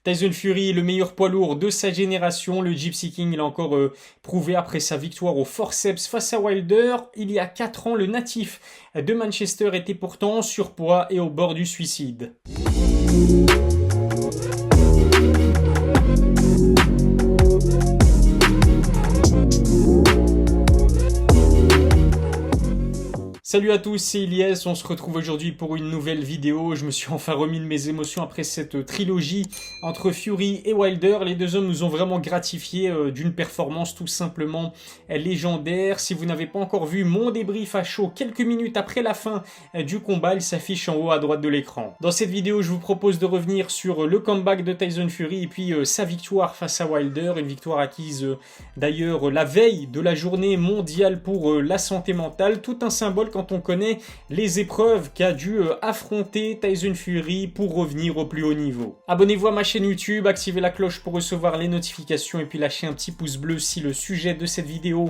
Tyson Fury, le meilleur poids lourd de sa génération, le Gypsy King, il a encore prouvé après sa victoire au forceps face à Wilder. Il y a 4 ans, le natif de Manchester était pourtant en surpoids et au bord du suicide. Salut à tous, c'est Ilyes, on se retrouve aujourd'hui pour une nouvelle vidéo. Je me suis enfin remis de mes émotions après cette trilogie entre Fury et Wilder. Les deux hommes nous ont vraiment gratifié d'une performance tout simplement légendaire. Si vous n'avez pas encore vu mon débrief à chaud quelques minutes après la fin du combat, il s'affiche en haut à droite de l'écran. Dans cette vidéo, je vous propose de revenir sur le comeback de Tyson Fury et puis sa victoire face à Wilder. Une victoire acquise d'ailleurs la veille de la journée mondiale pour la santé mentale. Tout un symbole quand on connaît les épreuves qu'a dû affronter Tyson Fury pour revenir au plus haut niveau. Abonnez-vous à ma chaîne YouTube, activez la cloche pour recevoir les notifications et puis lâchez un petit pouce bleu si le sujet de cette vidéo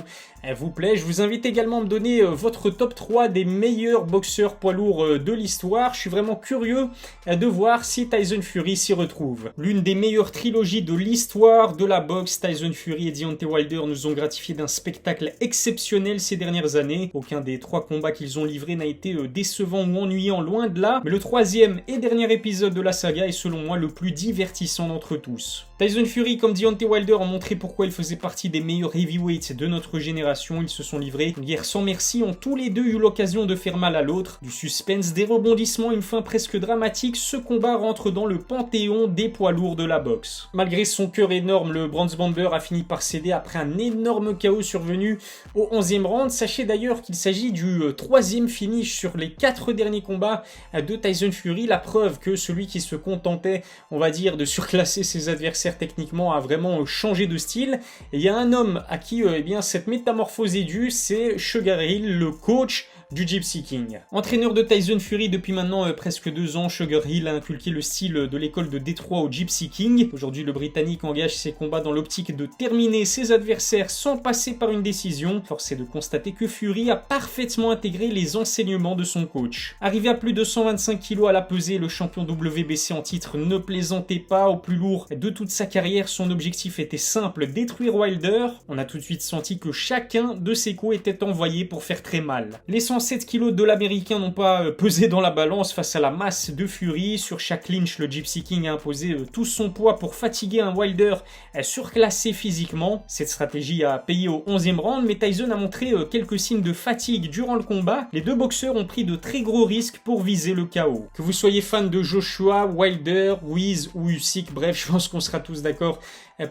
vous plaît. Je vous invite également à me donner votre top 3 des meilleurs boxeurs poids lourds de l'histoire. Je suis vraiment curieux de voir si Tyson Fury s'y retrouve. L'une des meilleures trilogies de l'histoire de la boxe, Tyson Fury et Deontay Wilder nous ont gratifié d'un spectacle exceptionnel ces dernières années. Aucun des 3 combats qu'ils ont livrés n'a été décevant ou ennuyant, loin de là. Mais le 3e et dernier épisode de la saga est selon moi le plus divertissant d'entre tous. Tyson Fury comme Deontay Wilder ont montré pourquoi ils faisaient partie des meilleurs heavyweights de notre génération. Ils se sont livrés une guerre sans merci, ont tous les deux eu l'occasion de faire mal à l'autre. Du suspense, des rebondissements, une fin presque dramatique, ce combat rentre dans le panthéon des poids lourds de la boxe. Malgré son cœur énorme, le Bronze Bomber a fini par céder après un énorme chaos survenu au 11e round. Sachez d'ailleurs qu'il s'agit du 3e finish sur les 4 derniers combats de Tyson Fury, la preuve que celui qui se contentait, on va dire, de surclasser ses adversaires techniquement a vraiment changé de style. Et il y a un homme à qui cette métamorphose est due, c'est Sugar Hill, le coach du Gypsy King. Entraîneur de Tyson Fury depuis maintenant presque 2 ans, Sugar Hill a inculqué le style de l'école de Détroit au Gypsy King. Aujourd'hui, le Britannique engage ses combats dans l'optique de terminer ses adversaires sans passer par une décision. Force est de constater que Fury a parfaitement intégré les enseignements de son coach. Arrivé à plus de 125 kg à la pesée, le champion WBC en titre ne plaisantait pas. Au plus lourd de toute sa carrière, son objectif était simple, détruire Wilder. On a tout de suite senti que chacun de ses coups était envoyé pour faire très mal. Les 107 kg de l'américain n'ont pas pesé dans la balance face à la masse de Fury. Sur chaque clinch, le Gypsy King a imposé tout son poids pour fatiguer un Wilder surclassé physiquement. Cette stratégie a payé au 11e round, mais Tyson a montré quelques signes de fatigue durant le combat. Les deux boxeurs ont pris de très gros risques pour viser le chaos. Que vous soyez fan de Joshua, Wilder, Wiz ou Usyk, bref, je pense qu'on sera tous d'accord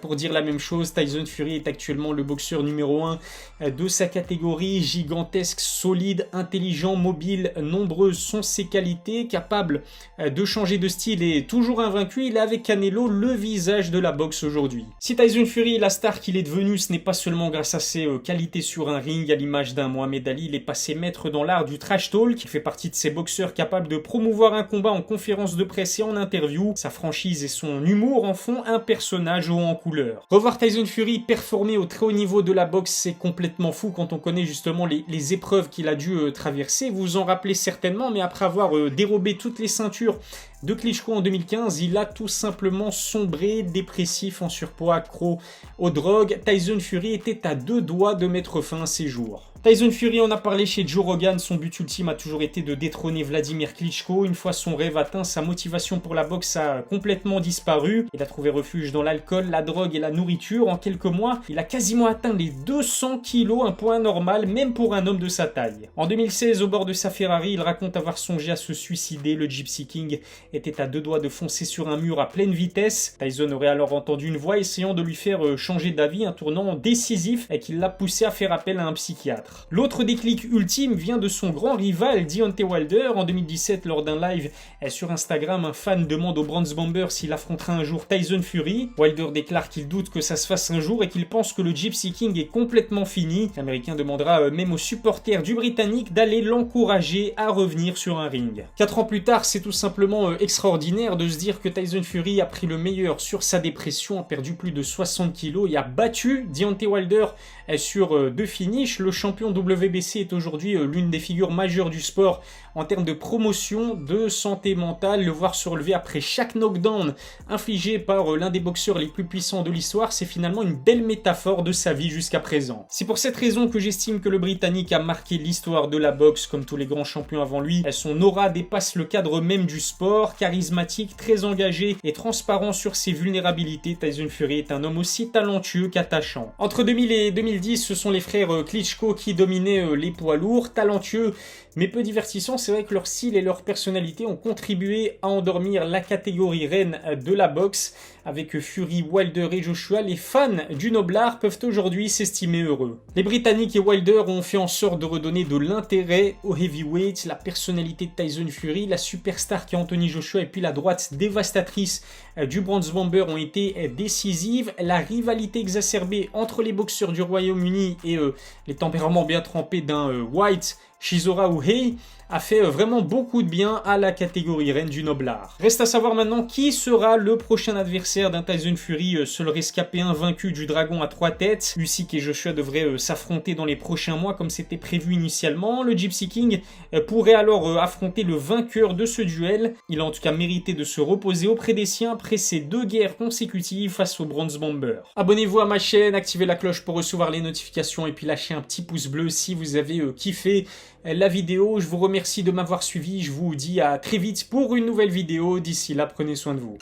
pour dire la même chose. Tyson Fury est actuellement le boxeur numéro 1 de sa catégorie. Gigantesque, solide, intelligent, mobile, nombreuses sont ses qualités. Capable de changer de style et toujours invaincu, il est avec Canelo le visage de la boxe aujourd'hui. Si Tyson Fury est la star qu'il est devenu, ce n'est pas seulement grâce à ses qualités sur un ring à l'image d'un Mohamed Ali. Il est passé maître dans l'art du trash talk. Il fait partie de ces boxeurs capables de promouvoir un combat en conférence de presse et en interview. Sa franchise et son humour en font un personnage haut en couleur. Revoir Tyson Fury performer au très haut niveau de la boxe, c'est complètement fou quand on connaît justement les épreuves qu'il a dû traverser. Vous vous en rappelez certainement, mais après avoir dérobé toutes les ceintures de Klitschko en 2015, il a tout simplement sombré, dépressif, en surpoids, accro aux drogues. Tyson Fury était à 2 doigts de mettre fin à ses jours. Tyson Fury en a parlé chez Joe Rogan, son but ultime a toujours été de détrôner Vladimir Klitschko. Une fois son rêve atteint, sa motivation pour la boxe a complètement disparu. Il a trouvé refuge dans l'alcool, la drogue et la nourriture. En quelques mois, il a quasiment atteint les 200 kilos, un point normal même pour un homme de sa taille. En 2016, au bord de sa Ferrari, il raconte avoir songé à se suicider. Le Gypsy King était à 2 doigts de foncer sur un mur à pleine vitesse. Tyson aurait alors entendu une voix essayant de lui faire changer d'avis, un tournant décisif et qui l'a poussé à faire appel à un psychiatre. L'autre déclic ultime vient de son grand rival Deontay Wilder. En 2017, lors d'un live sur Instagram, un fan demande au Bronze Bomber s'il affrontera un jour Tyson Fury. Wilder déclare qu'il doute que ça se fasse un jour et qu'il pense que le Gypsy King est complètement fini. L'Américain demandera même aux supporters du Britannique d'aller l'encourager à revenir sur un ring. 4 ans plus tard, c'est tout simplement extraordinaire de se dire que Tyson Fury a pris le meilleur sur sa dépression, a perdu plus de 60 kilos et a battu Deontay Wilder sur 2 finishes. Le champion champion WBC est aujourd'hui l'une des figures majeures du sport en termes de promotion, de santé mentale. Le voir se relever après chaque knockdown infligé par l'un des boxeurs les plus puissants de l'histoire, c'est finalement une belle métaphore de sa vie jusqu'à présent. C'est pour cette raison que j'estime que le Britannique a marqué l'histoire de la boxe comme tous les grands champions avant lui. Son aura dépasse le cadre même du sport, charismatique, très engagé et transparent sur ses vulnérabilités. Tyson Fury est un homme aussi talentueux qu'attachant. Entre 2000 et 2010, ce sont les frères Klitschko qui dominaient les poids lourds, talentueux mais peu divertissants. C'est vrai que leur style et leur personnalité ont contribué à endormir la catégorie reine de la boxe. Avec Fury, Wilder et Joshua, les fans du noblard peuvent aujourd'hui s'estimer heureux. Les Britanniques et Wilder ont fait en sorte de redonner de l'intérêt au heavyweight, la personnalité de Tyson Fury, la superstar qui est Anthony Joshua et puis la droite dévastatrice du Bronze Bomber ont été décisives. La rivalité exacerbée entre les boxeurs du Royaume-Uni et les tempéraments bien trempés d'un White, Chisora ou Hay a fait vraiment beaucoup de bien à la catégorie reine du noblard. Reste à savoir maintenant qui sera le prochain adversaire d'un Tyson Fury, seul rescapé invaincu du dragon à 3 têtes. Usyk et Joshua devraient s'affronter dans les prochains mois comme c'était prévu initialement. Le Gypsy King pourrait alors affronter le vainqueur de ce duel. Il a en tout cas mérité de se reposer auprès des siens après ces 2 guerres consécutives face au Bronze Bomber. Abonnez-vous à ma chaîne, activez la cloche pour recevoir les notifications et puis lâchez un petit pouce bleu si vous avez kiffé la vidéo. Je vous remercie de m'avoir suivi, je vous dis à très vite pour une nouvelle vidéo. D'ici là, prenez soin de vous.